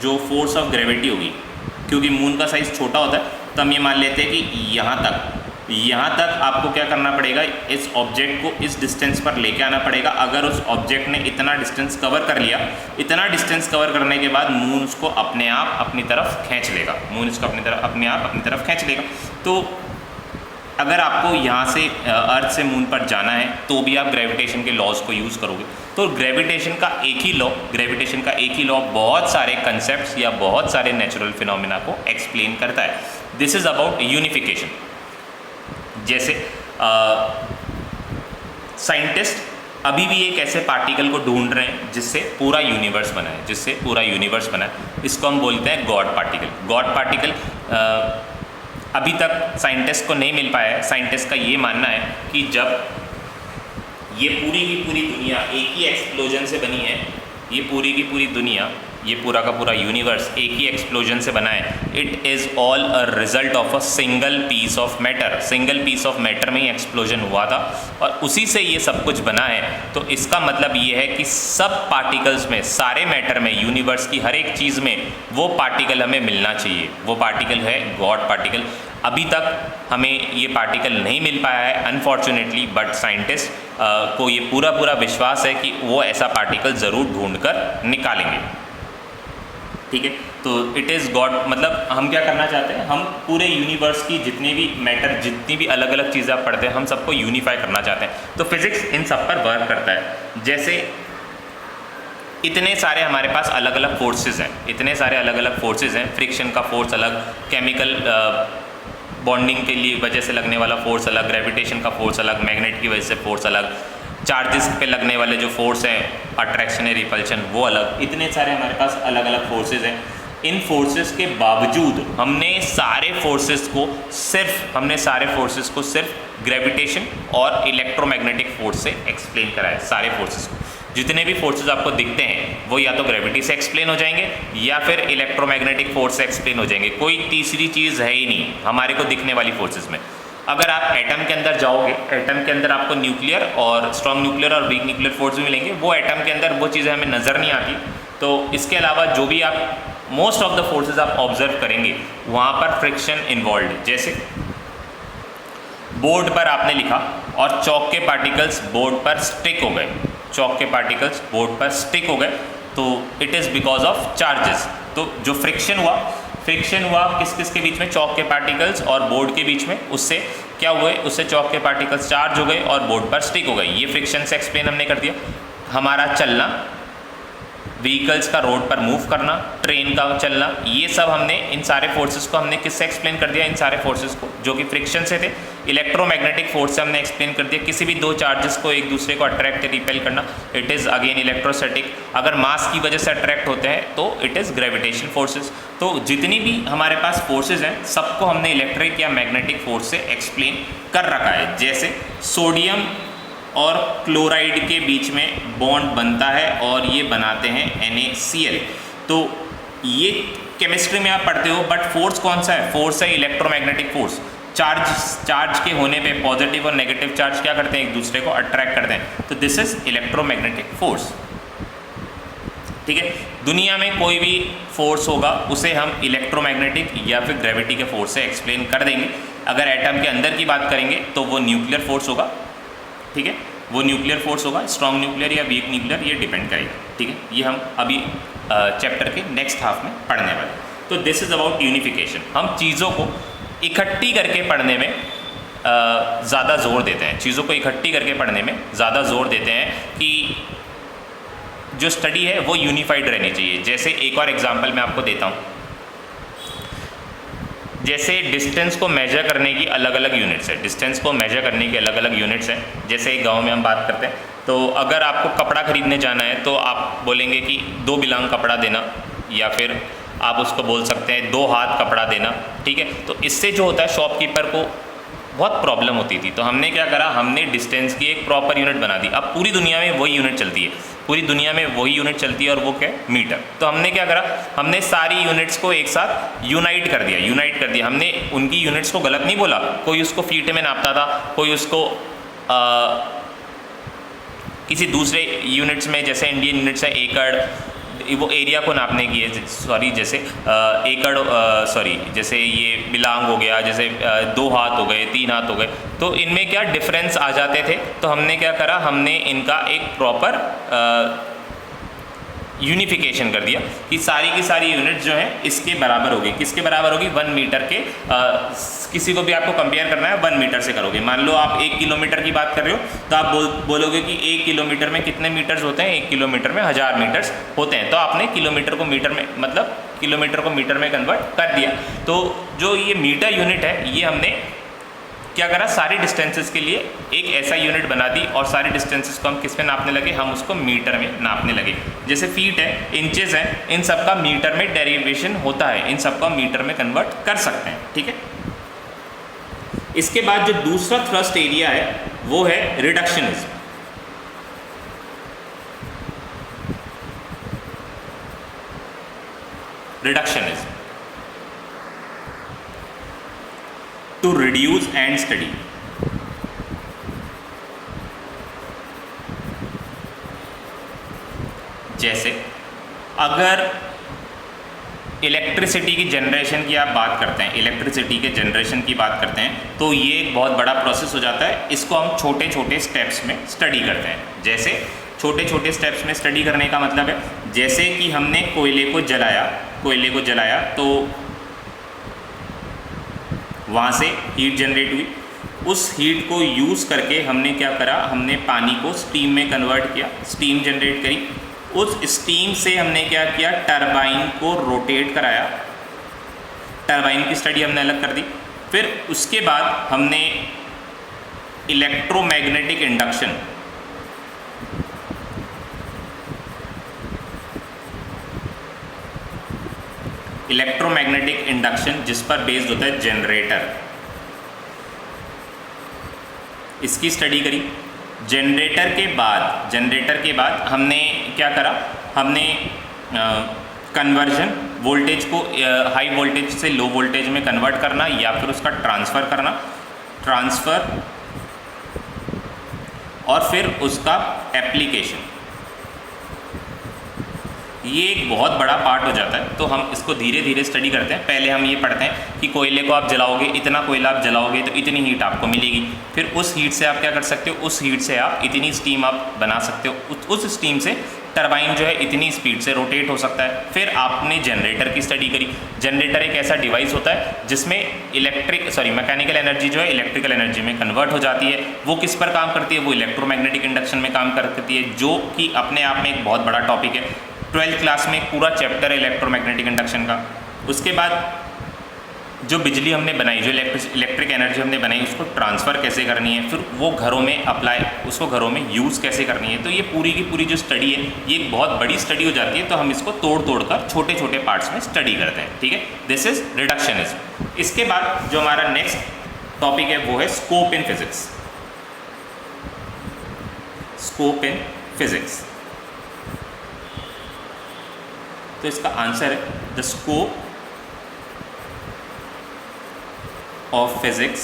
जो फोर्स ऑफ ग्रेविटी होगी, क्योंकि मून का साइज़ छोटा होता है तो हम ये मान लेते हैं कि यहाँ तक आपको क्या करना पड़ेगा, इस ऑब्जेक्ट को इस डिस्टेंस पर लेके आना पड़ेगा। अगर उस ऑब्जेक्ट ने इतना डिस्टेंस कवर कर लिया, इतना डिस्टेंस कवर करने के बाद मून उसको अपने आप अपनी तरफ खींच लेगा। मून उसको अपने आप अपनी तरफ खींच लेगा। तो अगर आपको यहाँ से अर्थ से मून पर जाना है तो भी आप ग्रेविटेशन के लॉज को यूज़ करोगे। तो ग्रेविटेशन का एक ही लॉ बहुत सारे कंसेप्ट्स या बहुत सारे नेचुरल फिनोमेना को एक्सप्लेन करता है। This is about unification. जैसे साइंटिस्ट अभी भी एक ऐसे पार्टिकल को ढूंढ रहे हैं जिससे पूरा यूनिवर्स बना है। इसको हम बोलते हैं गॉड पार्टिकल। अभी तक साइंटिस्ट को नहीं मिल पाया है। साइंटिस्ट का ये मानना है कि जब ये पूरी की पूरी दुनिया एक ही एक्सप्लोजन से बनी है, ये पूरी की पूरी दुनिया, ये पूरा का पूरा यूनिवर्स एक ही एक्सप्लोजन से बना है। It is all a result of a single piece of matter में ही एक्सप्लोजन हुआ था और उसी से ये सब कुछ बना है। तो इसका मतलब ये है कि सब पार्टिकल्स में, सारे मैटर में, यूनिवर्स की हर एक चीज़ में वो पार्टिकल हमें मिलना चाहिए। वो पार्टिकल है गॉड पार्टिकल। अभी तक हमें ये पार्टिकल नहीं मिल पाया है अनफॉर्चुनेटली, बट साइंटिस्ट को ये पूरा विश्वास है कि वो ऐसा पार्टिकल ज़रूर ढूंढ कर निकालेंगे। ठीक है। तो इट इज़ गॉड, मतलब हम क्या करना चाहते हैं, हम पूरे यूनिवर्स की जितनी भी मैटर, जितनी भी अलग अलग चीज़ें आप पढ़ते हैं, हम सबको यूनिफाई करना चाहते हैं। तो फिज़िक्स इन सब पर वर्क करता है। जैसे इतने सारे हमारे पास अलग अलग फोर्सेस हैं, इतने सारे अलग अलग फोर्सेस हैं, फ्रिक्शन का फोर्स अलग, केमिकल बॉन्डिंग के लिए वजह से लगने वाला फोर्स अलग, ग्रेविटेशन का फोर्स अलग, मैग्नेट की वजह से फोर्स अलग, चार्जेस पे लगने वाले जो फोर्स हैं, अट्रैक्शन है, रिपल्शन, वो अलग। इतने सारे हमारे पास अलग अलग फोर्सेस हैं। इन फोर्सेस के बावजूद हमने सारे फोर्सेस को सिर्फ ग्रेविटेशन और इलेक्ट्रोमैग्नेटिक फोर्स से एक्सप्लेन करा है। सारे फोर्सेस को, जितने भी फोर्सेस आपको दिखते हैं वो या तो ग्रेविटी से एक्सप्लेन हो जाएंगे या फिर इलेक्ट्रोमैग्नेटिक फोर्स से एक्सप्लेन हो जाएंगे। कोई तीसरी चीज़ है ही नहीं हमारे को दिखने वाली फोर्सेस में। अगर आप एटम के अंदर जाओगे, एटम के अंदर आपको न्यूक्लियर और स्ट्रॉन्ग न्यूक्लियर और वीक न्यूक्लियर फोर्स भी मिलेंगे। वो एटम के अंदर वो चीज़ें हमें नज़र नहीं आती। तो इसके अलावा जो भी आप मोस्ट ऑफ द फोर्सेस आप ऑब्जर्व करेंगे वहाँ पर फ्रिक्शन इन्वॉल्व है। जैसे बोर्ड पर आपने लिखा और चौक के पार्टिकल्स बोर्ड पर स्टिक हो गए, चौक के पार्टिकल्स बोर्ड पर स्टिक हो गए, तो it is because of charges. तो जो फ्रिक्शन हुआ किस किस के बीच में, चौक के पार्टिकल्स और बोर्ड के बीच में, उससे क्या हुए, उससे चौक के पार्टिकल्स चार्ज हो गए और बोर्ड पर स्टिक हो गए। ये फ्रिक्शन से एक्सप्लेन हमने कर दिया। हमारा चलना, व्हीकल्स का रोड पर मूव करना, ट्रेन का चलना, ये सब हमने, इन सारे फोर्सेस को हमने किससे एक्सप्लेन कर दिया, इन सारे फोर्सेस को जो कि फ्रिक्शन से थे। इलेक्ट्रोमैग्नेटिक फोर्स से हमने एक्सप्लेन कर दिया, किसी भी दो चार्जेस को एक दूसरे को अट्रैक्ट या रिपेल करना, इट इज़ अगेन इलेक्ट्रोस्टैटिक। अगर मास की वजह से अट्रैक्ट होते हैं तो इट इज़ ग्रेविटेशन फोर्सेस। तो जितनी भी हमारे पास फोर्सेज हैं सबको हमने इलेक्ट्रिक या मैग्नेटिक फोर्स से एक्सप्लेन कर रखा है। जैसे सोडियम और क्लोराइड के बीच में बॉन्ड बनता है और ये बनाते हैं NaCl। तो ये केमिस्ट्री में आप पढ़ते हो, बट फोर्स कौन सा है, फोर्स है इलेक्ट्रोमैग्नेटिक फोर्स। चार्ज के होने पे पॉजिटिव और नेगेटिव चार्ज क्या करते हैं, एक दूसरे को अट्रैक्ट करते हैं। तो दिस इज इलेक्ट्रोमैग्नेटिक फोर्स। ठीक है, दुनिया में कोई भी फोर्स होगा उसे हम इलेक्ट्रोमैग्नेटिक या फिर ग्रेविटी के फोर्स से एक्सप्लेन कर देंगे। अगर एटम के अंदर की बात करेंगे तो वो न्यूक्लियर फोर्स होगा। ठीक है, वो न्यूक्लियर फोर्स होगा, स्ट्रॉन्ग न्यूक्लियर या वीक न्यूक्लियर, ये डिपेंड करेगा। ठीक है, ये हम अभी चैप्टर के नेक्स्ट हाफ में पढ़ने वाले। तो दिस इज़ अबाउट यूनिफिकेशन। हम चीज़ों को इकट्ठी करके पढ़ने में ज़्यादा जोर देते हैं, चीज़ों को इकट्ठी करके पढ़ने में ज़्यादा जोर देते हैं कि जो स्टडी है वो यूनिफाइड रहनी चाहिए। जैसे एक और एग्जांपल मैं आपको देता हूँ। जैसे डिस्टेंस को मेजर करने की अलग अलग यूनिट्स है, डिस्टेंस को मेजर करने की अलग अलग यूनिट्स हैं। जैसे एक गांव में हम बात करते हैं, तो अगर आपको कपड़ा खरीदने जाना है तो आप बोलेंगे कि 2 बिलांग कपड़ा देना, या फिर आप उसको बोल सकते हैं 2 हाथ कपड़ा देना। ठीक है, तो इससे जो होता है शॉपकीपर को बहुत प्रॉब्लम होती थी। तो हमने क्या करा, हमने डिस्टेंस की एक प्रॉपर यूनिट बना दी। अब पूरी दुनिया में वही यूनिट चलती है, पूरी दुनिया में वही यूनिट चलती है, और वो क्या है, मीटर। तो हमने क्या करा, हमने सारी यूनिट्स को एक साथ यूनाइट कर दिया। हमने उनकी यूनिट्स को गलत नहीं बोला। कोई उसको फीट में नापता था, कोई उसको किसी दूसरे यूनिट्स में, जैसे इंडियन यूनिट्स है एकड़, वो एरिया को नापने की है, सॉरी, जैसे एकड़, जैसे ये बिलांग हो गया, जैसे 2 हाथ हो गए, 3 हाथ हो गए, तो इनमें क्या डिफरेंस आ जाते थे। तो हमने क्या करा, हमने इनका एक प्रॉपर यूनिफिकेशन कर दिया कि सारी की सारी यूनिट जो है इसके बराबर होगी। किसके बराबर होगी, 1 मीटर के। किसी को भी आपको कंपेयर करना है 1 मीटर से करोगे। मान लो आप 1 किलोमीटर की बात कर रहे हो, तो आप बोलोगे कि 1 किलोमीटर में कितने मीटर्स होते हैं, 1 किलोमीटर में 1000 मीटर्स होते हैं। तो आपने किलोमीटर को मीटर में, मतलब किलोमीटर को मीटर में कन्वर्ट कर दिया। तो जो ये मीटर यूनिट है, ये हमने क्या करा, सारी डिस्टेंसेस के लिए एक ऐसा यूनिट बना दी, और सारे डिस्टेंसेस को हम किस में नापने लगे, हम उसको मीटर में नापने लगे। जैसे फीट है, इंचेस हैं, इन सब का मीटर में डेरिवेशन होता है, इन सब का मीटर में कन्वर्ट कर सकते हैं। ठीक है, इसके बाद जो दूसरा थ्रस्ट एरिया है वो है reductionism. To reduce and study. जैसे अगर इलेक्ट्रिसिटी की जनरेशन की आप बात करते हैं, इलेक्ट्रिसिटी के जनरेशन की बात करते हैं, तो ये एक बहुत बड़ा प्रोसेस हो जाता है। इसको हम छोटे छोटे स्टेप्स में स्टडी करते हैं। जैसे छोटे छोटे स्टेप्स में स्टडी करने का मतलब है, जैसे कि हमने कोयले को जलाया, कोयले को जलाया तो वहाँ से हीट जनरेट हुई। उस हीट को यूज़ करके हमने क्या करा, हमने पानी को स्टीम में कन्वर्ट किया, स्टीम जनरेट करी। उस स्टीम से हमने क्या किया, टरबाइन को रोटेट कराया, टरबाइन की स्टडी हमने अलग कर दी। फिर उसके बाद हमने इलेक्ट्रोमैग्नेटिक इंडक्शन, इलेक्ट्रोमैग्नेटिक इंडक्शन जिस पर बेस्ड होता है जनरेटर, इसकी स्टडी करी। जनरेटर के बाद हमने क्या करा, हमने कन्वर्जन, वोल्टेज को हाई वोल्टेज से लो वोल्टेज में कन्वर्ट करना या फिर उसका ट्रांसफ़र करना, ट्रांसफ़र और फिर उसका एप्लीकेशन। ये एक बहुत बड़ा पार्ट हो जाता है, तो हम इसको धीरे धीरे स्टडी करते हैं। पहले हम ये पढ़ते हैं कि कोयले को आप जलाओगे, इतना कोयला आप जलाओगे तो इतनी हीट आपको मिलेगी। फिर उस हीट से आप क्या कर सकते हो, उस हीट से आप इतनी स्टीम आप बना सकते हो, उस स्टीम से टरबाइन जो है इतनी स्पीड से रोटेट हो सकता है। फिर आपने जनरेटर की स्टडी करी। जनरेटर एक ऐसा डिवाइस होता है जिसमें मैकेनिकल एनर्जी जो है इलेक्ट्रिकल एनर्जी में कन्वर्ट हो जाती है। वो किस पर काम करती है, वो इलेक्ट्रोमैग्नेटिक इंडक्शन में काम करती है, जो कि अपने आप में एक बहुत बड़ा टॉपिक है। 12th क्लास में एक पूरा चैप्टर है इलेक्ट्रोमैग्नेटिक इंडक्शन का। उसके बाद जो बिजली हमने बनाई, जो इलेक्ट्रिक एनर्जी हमने बनाई, उसको ट्रांसफ़र कैसे करनी है, फिर वो घरों में अप्लाई, उसको घरों में यूज़ कैसे करनी है। तो ये पूरी की पूरी जो स्टडी है, ये एक बहुत बड़ी स्टडी हो जाती है। तो हम इसको तोड़ तोड़ कर छोटे छोटे पार्ट्स में स्टडी करते हैं, ठीक है। This is reductionism. इसके बाद जो हमारा नेक्स्ट टॉपिक है वो है scope in physics. Scope in physics, तो इसका आंसर है the scope of physics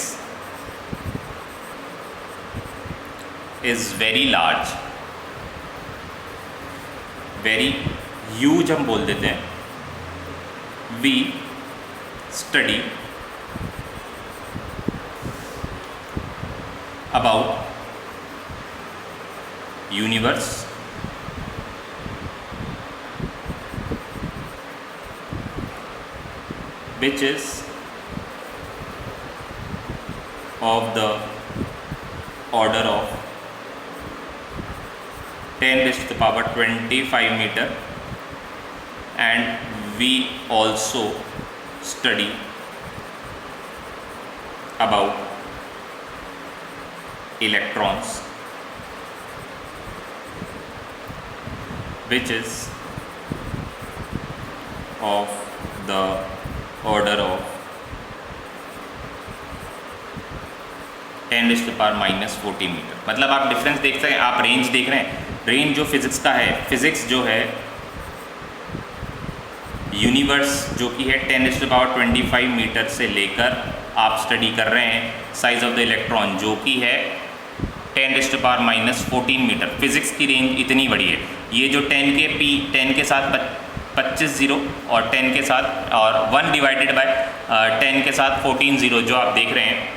is very large, very huge हम बोल देते हैं। We study about universe, which is of the order of 10 raised to the power 25 meter, and we also study about electrons, which is of the order of 10 raised to the power -14 metre. मतलब आप difference देख सकते हैं, आप range देख रहे हैं। Range जो फिज़िक्स का है, फिज़िक्स जो है यूनिवर्स जो कि है 10 raised to the power 25 metre से लेकर आप स्टडी कर रहे हैं साइज़ ऑफ द इलेक्ट्रॉन जो कि है 10 raised to the power -14 metre. Physics की रेंज इतनी बड़ी है। ये जो 10 के साथ 25 जीरो और 10 के साथ और 1 डिवाइडेड बाय 10 के साथ 14 जीरो जो आप देख रहे हैं,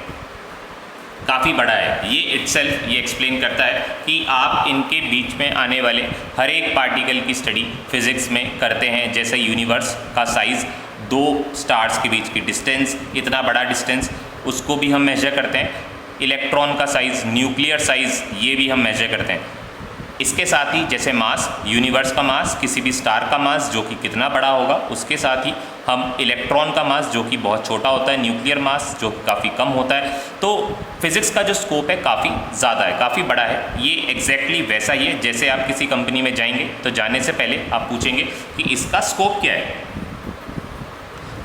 काफ़ी बड़ा है। ये इटसेल्फ ये एक्सप्लेन करता है कि आप इनके बीच में आने वाले हर एक पार्टिकल की स्टडी फिज़िक्स में करते हैं। जैसे यूनिवर्स का साइज़, 2 स्टार्स के बीच की डिस्टेंस, इतना बड़ा डिस्टेंस, उसको भी हम मेजर करते हैं। इलेक्ट्रॉन का साइज़, न्यूक्लियर साइज़, ये भी हम मेजर करते हैं। इसके साथ ही जैसे मास, यूनिवर्स का मास, किसी भी स्टार का मास जो कि कितना बड़ा होगा, उसके साथ ही हम इलेक्ट्रॉन का मास जो कि बहुत छोटा होता है, न्यूक्लियर मास जो काफ़ी कम होता है। तो फिज़िक्स का जो स्कोप है काफ़ी ज़्यादा है, काफ़ी बड़ा है। ये एग्जैक्टली वैसा ही है जैसे आप किसी कंपनी में जाएंगे तो जाने से पहले आप पूछेंगे कि इसका स्कोप क्या है,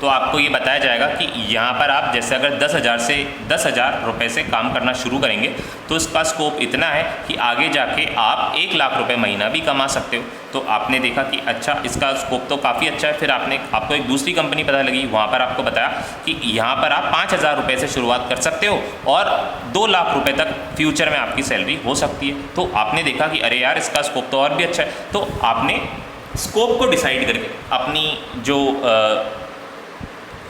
तो आपको ये बताया जाएगा कि यहाँ पर आप जैसे अगर 10,000 रुपये से काम करना शुरू करेंगे तो इसका स्कोप इतना है कि आगे जाके आप 1 लाख रुपए महीना भी कमा सकते हो। तो आपने देखा कि अच्छा इसका स्कोप तो काफ़ी अच्छा है। फिर आपको एक दूसरी कंपनी पता लगी, वहाँ पर आपको बताया कि यहाँ पर आप 5,000 रुपये से शुरुआत कर सकते हो और 2 लाख रुपये तक फ्यूचर में आपकी सैलरी हो सकती है। तो आपने देखा कि अरे यार इसका स्कोप तो और भी अच्छा है। तो आपने स्कोप को डिसाइड करके अपनी जो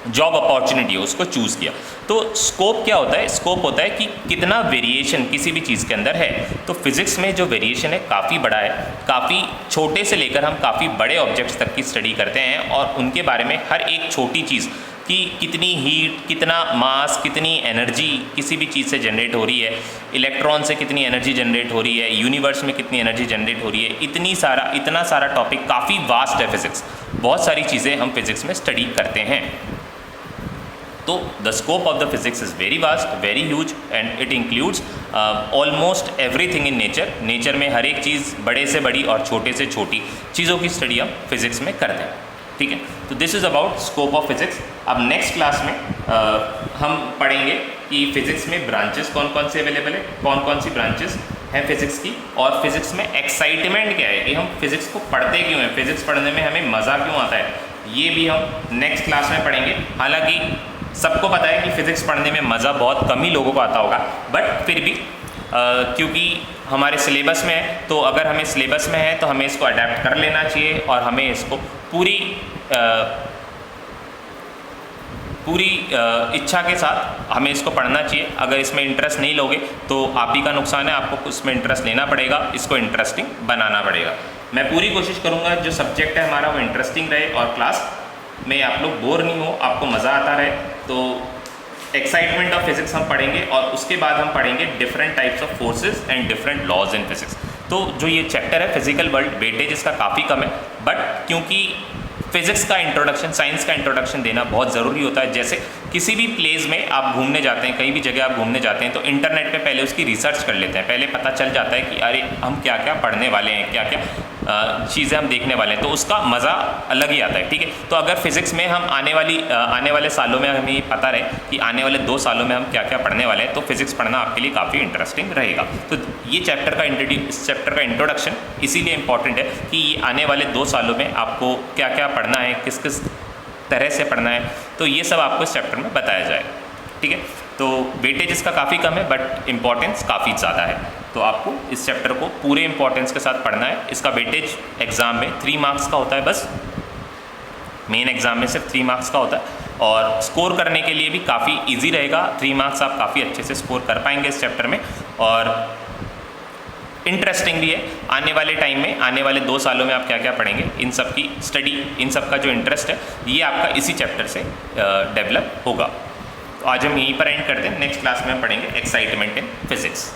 जॉब अपॉर्चुनिटी है उसको चूज़ किया। तो स्कोप क्या होता है? स्कोप होता है कि कितना वेरिएशन किसी भी चीज़ के अंदर है। तो फिज़िक्स में जो वेरिएशन है काफ़ी बड़ा है, काफ़ी छोटे से लेकर हम काफ़ी बड़े ऑब्जेक्ट्स तक की स्टडी करते हैं और उनके बारे में हर एक छोटी चीज़ कि कितनी हीट, कितना मास, कितनी एनर्जी किसी भी चीज़ से जनरेट हो रही है, इलेक्ट्रॉन से कितनी एनर्जी जनरेट हो रही है, यूनिवर्स में कितनी एनर्जी जनरेट हो रही है, इतना सारा टॉपिक, काफ़ी वास्ट है फिज़िक्स। बहुत सारी चीज़ें हम फिज़िक्स में स्टडी करते हैं। तो the scope of the physics is very vast, very huge and it includes almost everything in nature. Nature में हर एक चीज़, बड़े से बड़ी और छोटे से छोटी चीज़ों की स्टडी हम फिज़िक्स में करते हैं। ठीक है, तो this is about scope of physics. अब नेक्स्ट क्लास में हम पढ़ेंगे कि फ़िज़िक्स में ब्रांचेस कौन कौन से अवेलेबल है, कौन कौन सी ब्रांचेस हैं फ़िज़िक्स की, और फिज़िक्स में एक्साइटमेंट क्या है कि हम फिज़िक्स को पढ़ते क्यों हैं, फ़िज़िक्स पढ़ने में हमें मज़ा क्यों आता है, ये भी हम नेक्स्ट क्लास में पढ़ेंगे। हालांकि सबको पता है कि फ़िज़िक्स पढ़ने में मज़ा बहुत कम ही लोगों को आता होगा, बट फिर भी क्योंकि हमारे सिलेबस में है, तो अगर हमें सिलेबस में है तो हमें इसको अडेप्ट कर लेना चाहिए और हमें इसको पूरी इच्छा के साथ हमें इसको पढ़ना चाहिए। अगर इसमें इंटरेस्ट नहीं लोगे तो आप ही का नुकसान है, आपको उसमें इंटरेस्ट लेना पड़ेगा, इसको इंटरेस्टिंग बनाना पड़ेगा। मैं पूरी कोशिश करूँगा जो सब्जेक्ट है हमारा वो इंटरेस्टिंग रहे और क्लास में आप लोग बोर नहीं हो, आपको मज़ा आता रहे। तो एक्साइटमेंट ऑफ फिज़िक्स हम पढ़ेंगे और उसके बाद हम पढ़ेंगे different types of forces and different laws in physics. तो जो ये चैप्टर है फिजिकल वर्ल्ड, वेटेज इसका काफ़ी कम है, बट क्योंकि फिज़िक्स का इंट्रोडक्शन, साइंस का इंट्रोडक्शन देना बहुत ज़रूरी होता है। जैसे किसी भी प्लेस में आप घूमने जाते हैं, कहीं भी जगह आप घूमने जाते हैं तो इंटरनेट पे पहले उसकी रिसर्च कर लेते हैं, पहले पता चल जाता है कि अरे हम क्या क्या पढ़ने वाले हैं, क्या क्या चीज़ें हम देखने वाले हैं, तो उसका मज़ा अलग ही आता है। ठीक है, तो अगर फिज़िक्स में हम आने वाले सालों में हमें पता रहे कि आने वाले 2 सालों में हम क्या क्या पढ़ने वाले हैं, तो फिज़िक्स पढ़ना आपके लिए काफ़ी इंटरेस्टिंग रहेगा। तो ये इस चैप्टर का इंट्रोडक्शन इसीलिए इम्पॉर्टेंट है कि ये आने वाले 2 सालों में आपको क्या क्या पढ़ना है, किस किस तरह से पढ़ना है, तो ये सब आपको इस चैप्टर में बताया जाएगा। ठीक है, तो वेटेज इसका काफ़ी कम है बट इम्पॉर्टेंस काफ़ी ज़्यादा है, तो आपको इस चैप्टर को पूरे इंपॉर्टेंस के साथ पढ़ना है। इसका वेटेज एग्ज़ाम में 3 मार्क्स का होता है, बस मेन एग्ज़ाम में सिर्फ 3 मार्क्स का होता है और स्कोर करने के लिए भी काफ़ी इजी रहेगा। 3 मार्क्स आप काफ़ी अच्छे से स्कोर कर पाएंगे इस चैप्टर में और इंटरेस्टिंग भी है। आने वाले टाइम में, आने वाले 2 सालों में आप क्या क्या पढ़ेंगे, इन सब की स्टडी, इन सब का जो इंटरेस्ट है ये आपका इसी चैप्टर से डेवलप होगा। तो आज हम यहीं पर एंड करते हैं, नेक्स्ट क्लास में हम पढ़ेंगे एक्साइटमेंट इन फिज़िक्स।